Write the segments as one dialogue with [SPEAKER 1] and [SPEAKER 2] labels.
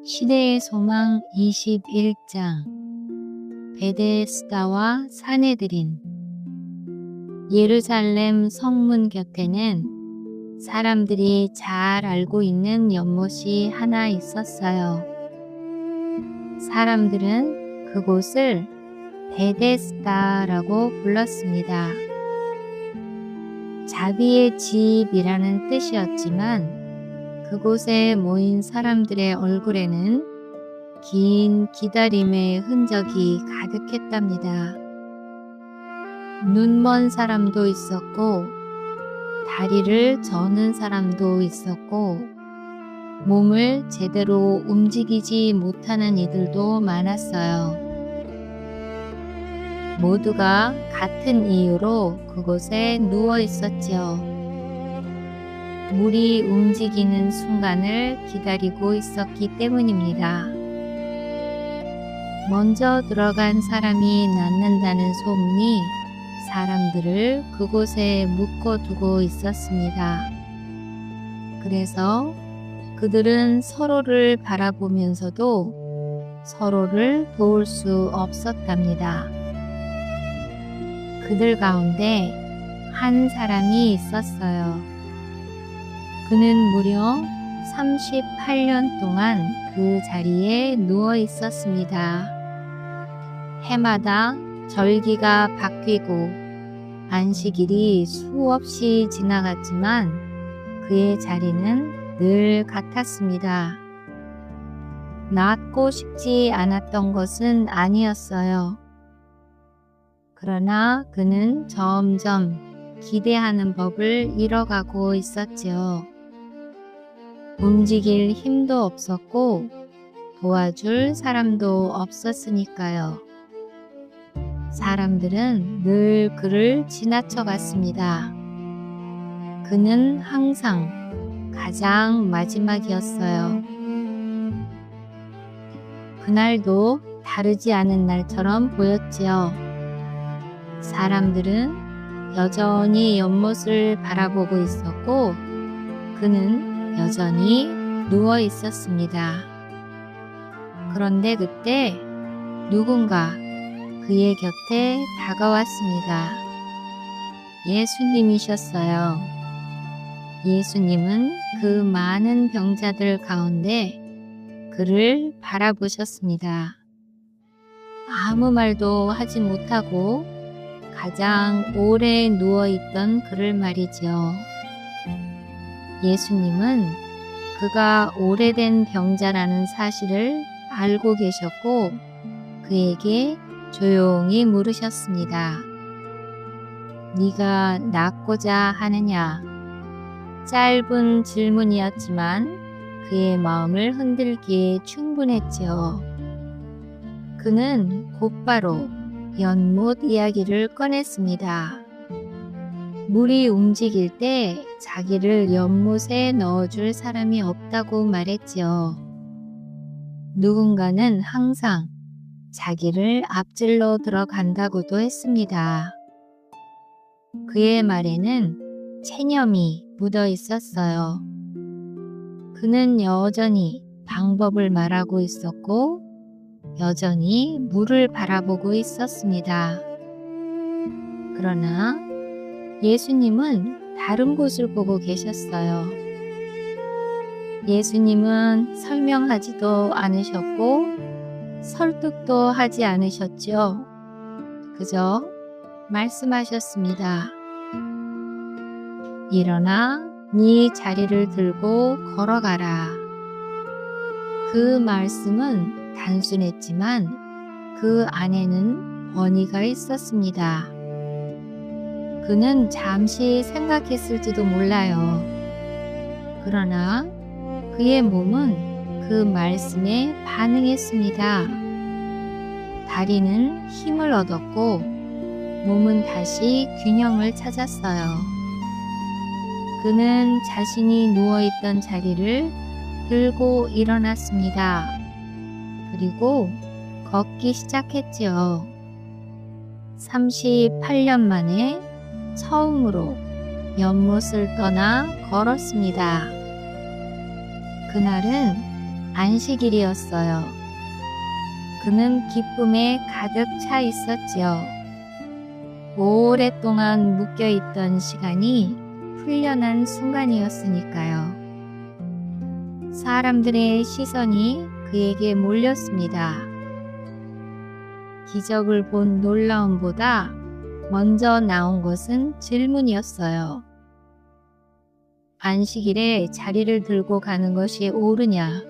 [SPEAKER 1] 시대의 소망 21장 베데스다와 사내들인. 예루살렘 성문 곁에는 사람들이 잘 알고 있는 연못이 하나 있었어요. 사람들은 그곳을 베데스다라고 불렀습니다. 자비의 집이라는 뜻이었지만 그곳에 모인 사람들의 얼굴에는 긴 기다림의 흔적이 가득했답니다. 눈먼 사람도 있었고, 다리를 저는 사람도 있었고, 몸을 제대로 움직이지 못하는 이들도 많았어요. 모두가 같은 이유로 그곳에 누워 있었지요. 물이 움직이는 순간을 기다리고 있었기 때문입니다. 먼저 들어간 사람이 낫는다는 소문이 사람들을 그곳에 묶어두고 있었습니다. 그래서 그들은 서로를 바라보면서도 서로를 도울 수 없었답니다. 그들 가운데 한 사람이 있었어요. 그는 무려 38년 동안 그 자리에 누워 있었습니다. 해마다 절기가 바뀌고 안식일이 수없이 지나갔지만 그의 자리는 늘 같았습니다. 낫고 싶지 않았던 것은 아니었어요. 그러나 그는 점점 기대하는 법을 잃어가고 있었지요. 움직일 힘도 없었고 도와줄 사람도 없었으니까요. 사람들은 늘 그를 지나쳐 갔습니다. 그는 항상 가장 마지막이었어요. 그날도 다르지 않은 날처럼 보였지요. 사람들은 여전히 연못을 바라보고 있었고 그는 여전히 누워 있었습니다. 그런데 그때 누군가 그의 곁에 다가왔습니다. 예수님이셨어요. 예수님은 그 많은 병자들 가운데 그를 바라보셨습니다. 아무 말도 하지 못하고 가장 오래 누워있던 그를 말이지요. 예수님은 그가 오래된 병자라는 사실을 알고 계셨고 그에게 조용히 물으셨습니다. 네가 낫고자 하느냐? 짧은 질문이었지만 그의 마음을 흔들기에 충분했지요. 그는 곧바로 연못 이야기를 꺼냈습니다. 물이 움직일 때 자기를 연못에 넣어줄 사람이 없다고 말했지요. 누군가는 항상 자기를 앞질러 들어간다고도 했습니다. 그의 말에는 체념이 묻어 있었어요. 그는 여전히 방법을 말하고 있었고 여전히 물을 바라보고 있었습니다. 그러나 예수님은 다른 곳을 보고 계셨어요. 예수님은 설명하지도 않으셨고 설득도 하지 않으셨죠. 그저 말씀하셨습니다. 일어나 네 자리를 들고 걸어가라. 그 말씀은 단순했지만 그 안에는 권위가 있었습니다. 그는 잠시 생각했을지도 몰라요. 그러나 그의 몸은 그 말씀에 반응했습니다. 다리는 힘을 얻었고 몸은 다시 균형을 찾았어요. 그는 자신이 누워있던 자리를 들고 일어났습니다. 그리고 걷기 시작했지요. 38년 만에 처음으로 연못을 떠나 걸었습니다. 그날은 안식일이었어요. 그는 기쁨에 가득 차 있었지요. 오랫동안 묶여있던 시간이 풀려난 순간이었으니까요. 사람들의 시선이 그에게 몰렸습니다. 기적을 본 놀라움보다 먼저 나온 것은 질문이었어요. 안식일에 자리를 들고 가는 것이 옳으냐?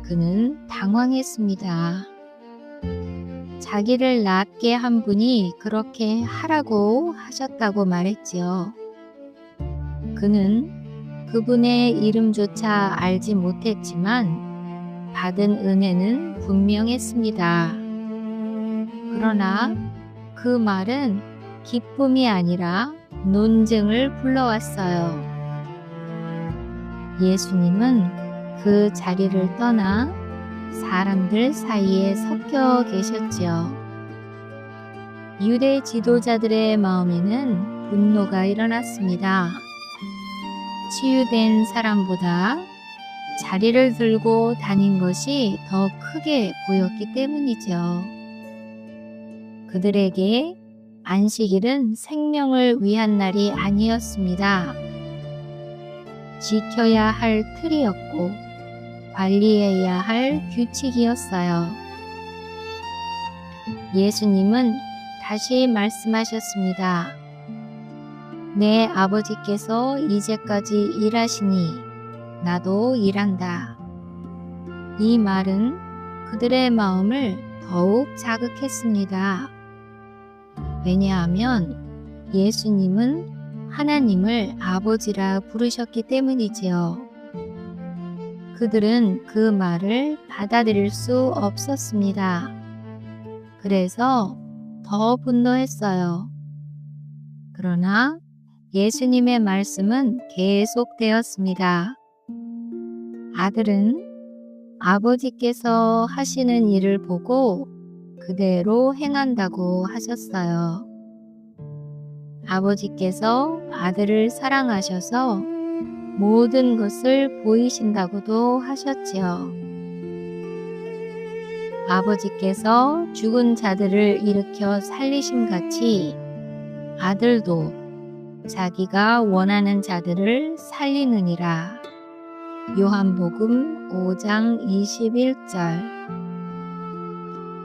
[SPEAKER 1] 그는 당황했습니다. 자기를 낫게 한 분이 그렇게 하라고 하셨다고 말했지요. 그는 그분의 이름조차 알지 못했지만 받은 은혜는 분명했습니다. 그러나 그 말은 기쁨이 아니라 논증을 불러왔어요. 예수님은 그 자리를 떠나 사람들 사이에 섞여 계셨지요. 유대 지도자들의 마음에는 분노가 일어났습니다. 치유된 사람보다 자리를 들고 다닌 것이 더 크게 보였기 때문이죠. 그들에게 안식일은 생명을 위한 날이 아니었습니다. 지켜야 할 틀이었고 관리해야 할 규칙이었어요. 예수님은 다시 말씀하셨습니다. 내 아버지께서 이제까지 일하시니 나도 일한다. 이 말은 그들의 마음을 더욱 자극했습니다. 왜냐하면 예수님은 하나님을 아버지라 부르셨기 때문이지요. 그들은 그 말을 받아들일 수 없었습니다. 그래서 더 분노했어요. 그러나 예수님의 말씀은 계속되었습니다. 아들은 아버지께서 하시는 일을 보고 그대로 행한다고 하셨어요. 아버지께서 아들을 사랑하셔서 모든 것을 보이신다고도 하셨지요. 아버지께서 죽은 자들을 일으켜 살리심 같이 아들도 자기가 원하는 자들을 살리느니라. 요한복음 5장 21절.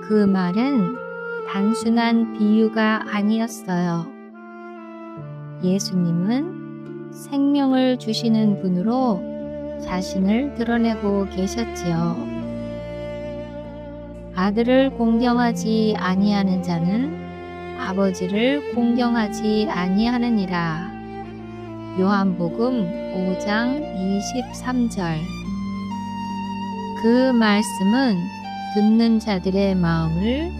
[SPEAKER 1] 그 말은 단순한 비유가 아니었어요. 예수님은 생명을 주시는 분으로 자신을 드러내고 계셨지요. 아들을 공경하지 아니하는 자는 아버지를 공경하지 아니하느니라. 요한복음 5장 23절. 그 말씀은 듣는 자들의 마음을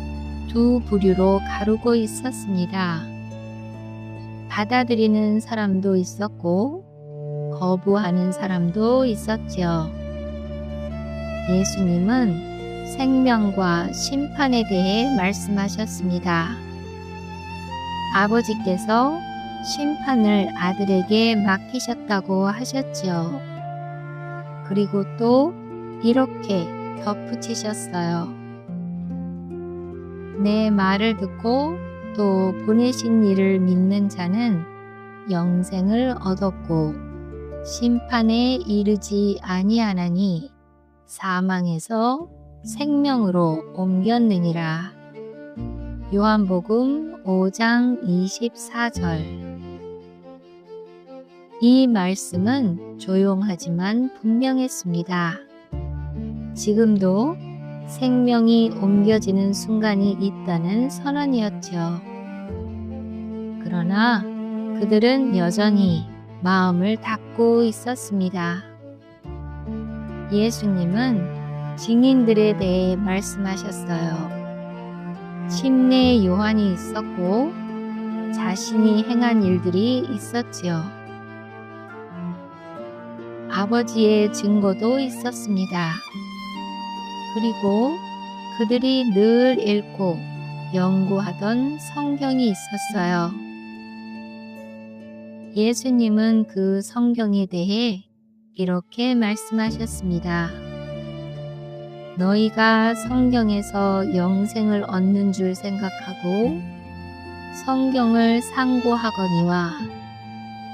[SPEAKER 1] 두 부류로 가르고 있었습니다. 받아들이는 사람도 있었고 거부하는 사람도 있었지요. 예수님은 생명과 심판에 대해 말씀하셨습니다. 아버지께서 심판을 아들에게 맡기셨다고 하셨지요. 그리고 또 이렇게 덧붙이셨어요. 내 말을 듣고 또 보내신 이를 믿는 자는 영생을 얻었고 심판에 이르지 아니하나니 사망에서 생명으로 옮겼느니라. 요한복음 5장 24절. 이 말씀은 조용하지만 분명했습니다. 지금도 생명이 옮겨지는 순간이 있다는 선언이었죠. 그러나 그들은 여전히 마음을 닫고 있었습니다. 예수님은 증인들에 대해 말씀하셨어요. 침례 요한이 있었고 자신이 행한 일들이 있었지요. 아버지의 증거도 있었습니다. 그리고 그들이 늘 읽고 연구하던 성경이 있었어요. 예수님은 그 성경에 대해 이렇게 말씀하셨습니다. 너희가 성경에서 영생을 얻는 줄 생각하고 성경을 상고하거니와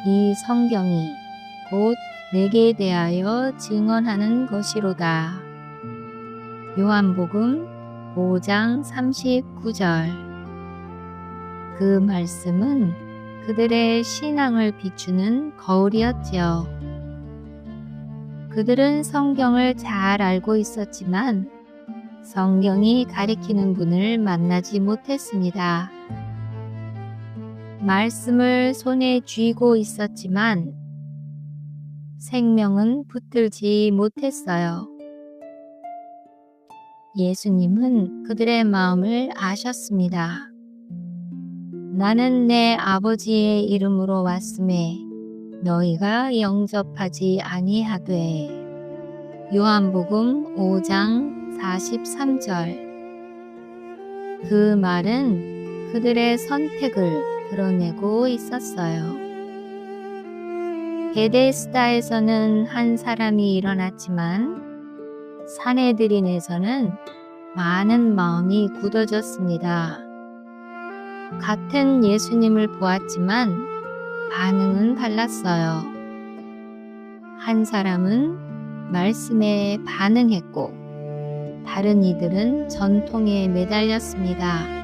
[SPEAKER 1] 이 성경이 곧 내게 대하여 증언하는 것이로다. 요한복음 5장 39절. 그 말씀은 그들의 신앙을 비추는 거울이었지요. 그들은 성경을 잘 알고 있었지만 성경이 가리키는 분을 만나지 못했습니다. 말씀을 손에 쥐고 있었지만 생명은 붙들지 못했어요. 예수님은 그들의 마음을 아셨습니다. 나는 내 아버지의 이름으로 왔음에 너희가 영접하지 아니하되. 요한복음 5장 43절. 그 말은 그들의 선택을 드러내고 있었어요. 베데스다에서는 한 사람이 일어났지만 사네드린에서는 많은 마음이 굳어졌습니다. 같은 예수님을 보았지만 반응은 달랐어요. 한 사람은 말씀에 반응했고 다른 이들은 전통에 매달렸습니다.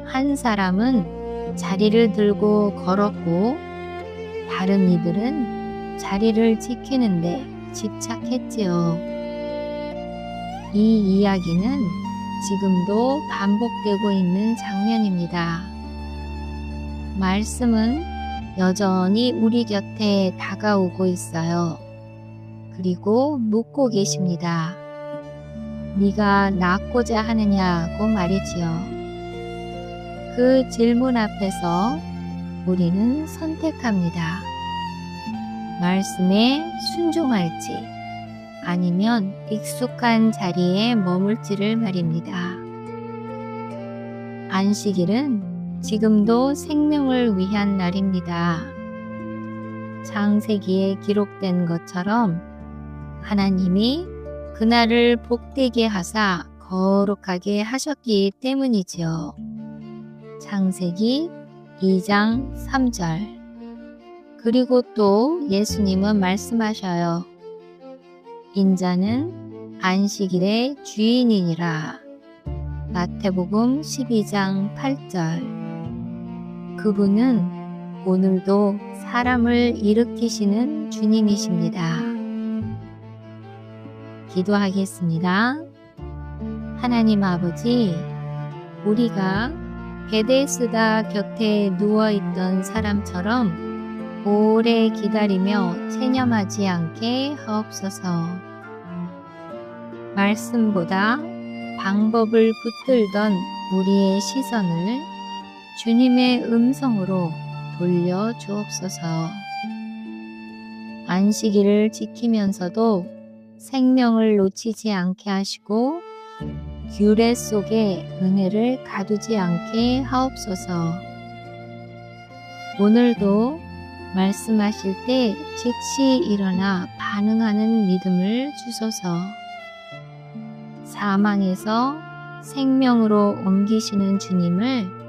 [SPEAKER 1] 한 사람은 자리를 들고 걸었고 다른 이들은 자리를 지키는데 집착했지요. 이 이야기는 지금도 반복되고 있는 장면입니다. 말씀은 여전히 우리 곁에 다가오고 있어요. 그리고 묻고 계십니다. 네가 낫고자 하느냐고 말이지요. 그 질문 앞에서 우리는 선택합니다. 말씀에 순종할지 아니면 익숙한 자리에 머물지를 말입니다. 안식일은 지금도 생명을 위한 날입니다. 창세기에 기록된 것처럼 하나님이 그날을 복되게 하사 거룩하게 하셨기 때문이지요. 창세기 2장 3절. 그리고 또 예수님은 말씀하셔요. 인자는 안식일의 주인이니라. 마태복음 12장 8절. 그분은 오늘도 사람을 일으키시는 주님이십니다. 기도하겠습니다. 하나님 아버지, 우리가 베데스다 곁에 누워있던 사람처럼 오래 기다리며 체념하지 않게 하옵소서. 말씀보다 방법을 붙들던 우리의 시선을 주님의 음성으로 돌려 주옵소서. 안식일을 지키면서도 생명을 놓치지 않게 하시고 규례 속에 은혜를 가두지 않게 하옵소서. 오늘도 말씀하실 때 즉시 일어나 반응하는 믿음을 주소서. 사망에서 생명으로 옮기시는 주님을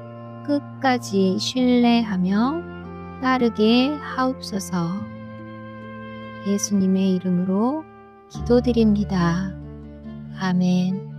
[SPEAKER 1] 끝까지 신뢰하며 따르게 하옵소서. 예수님의 이름으로 기도드립니다. 아멘.